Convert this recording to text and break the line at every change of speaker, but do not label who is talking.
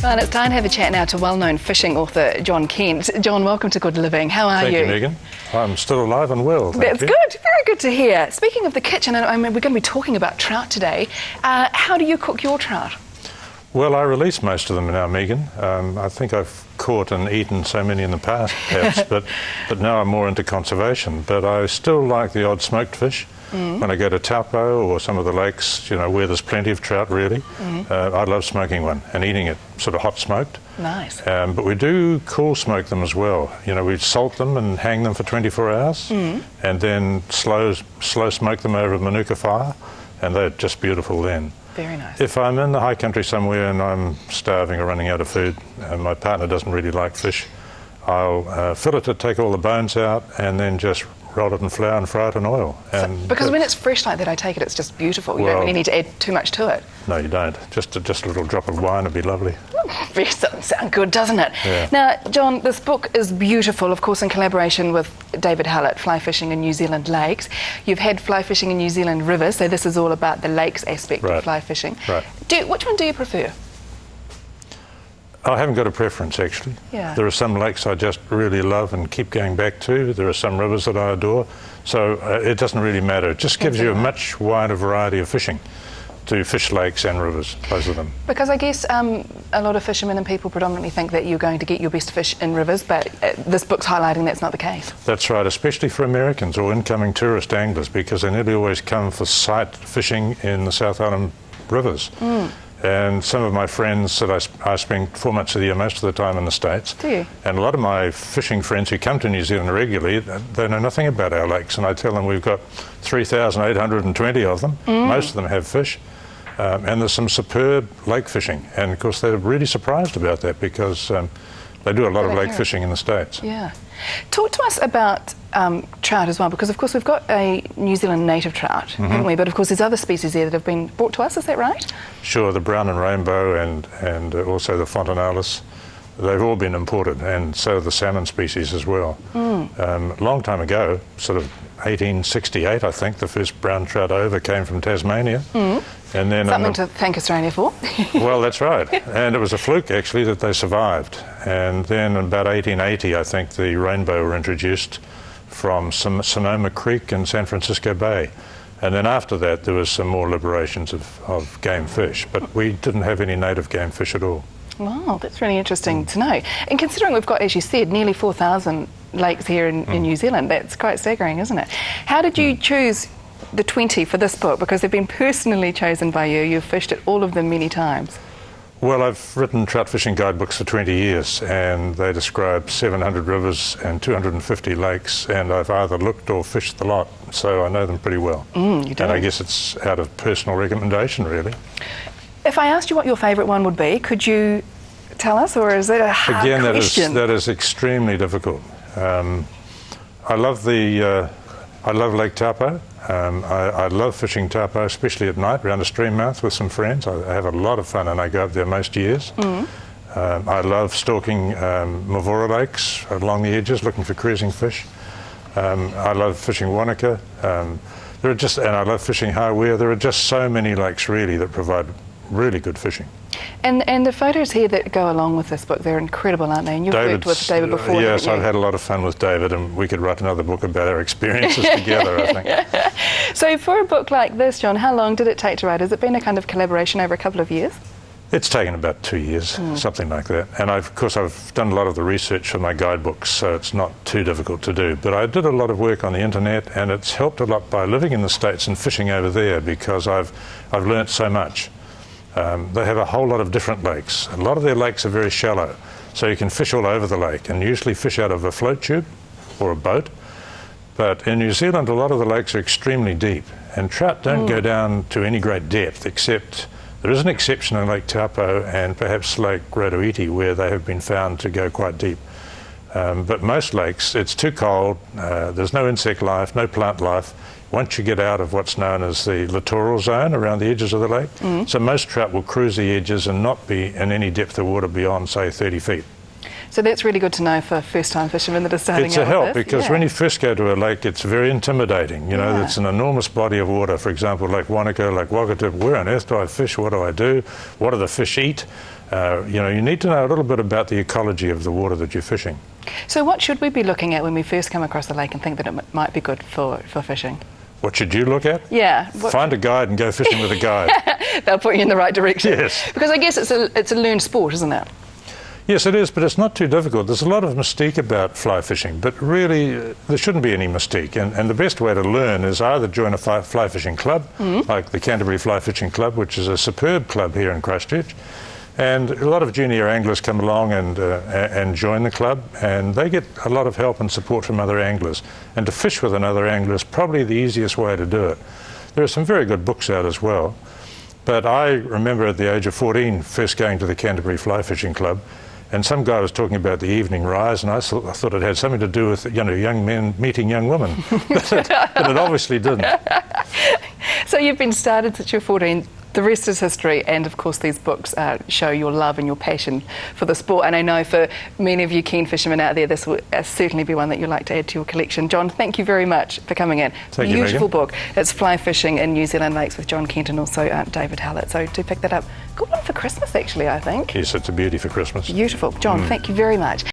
Well, it's time to have a chat now to well-known fishing author John Kent. John, welcome to Good Living. How are you?
Thank you, Megan. I'm still alive and well.
That's good. Very good to hear. Speaking of the kitchen, and we're going to be talking about trout today. How do you cook your trout?
Well, I release most of them now, Megan. I think I've caught and eaten so many in the past, perhaps, but now I'm more into conservation. But I still like the odd smoked fish. When I go to Taupo or some of the lakes, you know, where there's plenty of trout, really, I love smoking one and eating it sort of hot smoked.
Nice.
But we do cool smoke them as well. You know, we salt them and hang them for 24 hours and then slow smoke them over a manuka fire, and they're just beautiful then.
Very nice.
If I'm in the high country somewhere and I'm starving or running out of food and my partner doesn't really like fish, I'll fillet it, take all the bones out, and then just roll it in flour and fry it in oil. And
because when it's fresh like that, I take it, it's just beautiful. You don't really need to add too much to it.
No, you don't. Just a little drop of wine would be lovely.
It doesn't sound good, doesn't it?
Yeah.
Now, John, this book is beautiful, of course, in collaboration with David Hallett, Fly Fishing in New Zealand Lakes. You've had Fly Fishing in New Zealand Rivers, so this is all about the lakes aspect of fly fishing.
Right.
Which one do you prefer?
I haven't got a preference, actually.
Yeah.
There are some lakes I just really love and keep going back to. There are some rivers that I adore. So it doesn't really matter. It just gives you a much wider variety of fishing to fish lakes and rivers, both of them.
Because I guess a lot of fishermen and people predominantly think that you're going to get your best fish in rivers, but this book's highlighting that's not the case.
That's right, especially for Americans or incoming tourist anglers, because they nearly always come for sight fishing in the South Island rivers. And some of my friends that I spend 4 months of the year most of the time in the States.
Do you?
And a lot of my fishing friends who come to New Zealand regularly, they know nothing about our lakes. And I tell them we've got 3,820 of them. Most of them have fish. And there's some superb lake fishing. And of course they're really surprised about that because they do a lot of lake fishing in the States.
Yeah. Talk to us about trout as well, because of course we've got a New Zealand native trout, haven't we? But of course there's other species there that have been brought to us, is that right?
Sure, the brown and rainbow and also the fontinalis, they've all been imported, and so the salmon species as well. A long time ago, sort of 1868, I think, the first brown trout over came from Tasmania. And then
something to thank Australia for.
Well, that's right. And it was a fluke, actually, that they survived. And then in about 1880, I think, the rainbow were introduced from Sonoma Creek in San Francisco Bay. And then after that, there was some more liberations of game fish. But we didn't have any native game fish at all. Wow,
that's really interesting to know. And considering we've got, as you said, nearly 4,000 lakes here in New Zealand, that's quite staggering, isn't it? How did you choose the 20 for this book? Because they've been personally chosen by you. You've fished at all of them many times.
Well, I've written trout fishing guidebooks for 20 years, and they describe 700 rivers and 250 lakes, and I've either looked or fished the lot, so I know them pretty well.
You do.
And I guess it's out of personal recommendation, really.
If I asked you what your favourite one would be, could you tell us, or is it a hard question?
Again, that is extremely difficult. I love Lake Taupo. I love fishing Taupo, especially at night around a stream mouth with some friends. I have a lot of fun and I go up there most years. I love stalking Mavora lakes along the edges looking for cruising fish. I love fishing Wanaka. And I love fishing Hawea. There are just so many lakes really that provide really good fishing.
And the photos here that go along with this book, they're incredible, aren't they? And you've worked with David before.
Yes, I've had a lot of fun with David, and we could write another book about our experiences together, I think.
So for a book like this, John, how long did it take to write? Has it been a kind of collaboration over a couple of years?
It's taken about 2 years, something like that. And of course I've done a lot of the research for my guidebooks, so it's not too difficult to do. But I did a lot of work on the internet, and it's helped a lot by living in the States and fishing over there, because I've learnt so much. They have a whole lot of different lakes. A lot of their lakes are very shallow, so you can fish all over the lake and usually fish out of a float tube or a boat. But in New Zealand, a lot of the lakes are extremely deep, and trout don't go down to any great depth, except there is an exception in Lake Taupo and perhaps Lake Rotoiti, where they have been found to go quite deep. But most lakes, it's too cold, there's no insect life, no plant life. Once you get out of what's known as the littoral zone around the edges of the lake, so most trout will cruise the edges and not be in any depth of water beyond, say, 30 feet.
So that's really good to know for first-time fishermen that are starting out with this.
It's a help, because when you first go to a lake, it's very intimidating. You know, it's an enormous body of water. For example, Lake Wanaka, Lake Wakatipu, where on earth do I fish? What do I do? What do the fish eat? You need to know a little bit about the ecology of the water that you're fishing.
So what should we be looking at when we first come across the lake and think that it might be good for fishing?
What should you look at?
Yeah.
Find a guide and go fishing with a guide.
They'll put you in the right direction.
Yes.
Because I guess it's a learned sport, isn't it?
Yes, it is, but it's not too difficult. There's a lot of mystique about fly fishing, but really there shouldn't be any mystique. And the best way to learn is either join a fly fishing club, like the Canterbury Fly Fishing Club, which is a superb club here in Christchurch. And a lot of junior anglers come along and join the club, and they get a lot of help and support from other anglers. And to fish with another angler is probably the easiest way to do it. There are some very good books out as well. But I remember at the age of 14 first going to the Canterbury Fly Fishing Club, and some guy was talking about the evening rise, and I thought it had something to do with young men meeting young women, but it obviously didn't.
So you've been started since you're 14. The rest is history, and of course these books show your love and your passion for the sport, and I know for many of you keen fishermen out there this will certainly be one that you'd like to add to your collection. John, thank you very much for coming in.
Thank you,
Beautiful
Megan.
book. It's Fly Fishing in New Zealand Lakes with John Kent and also David Hallett, so do pick that up. Good one for Christmas actually, I think.
Yes, it's a beauty for Christmas.
Beautiful. John, thank you very much.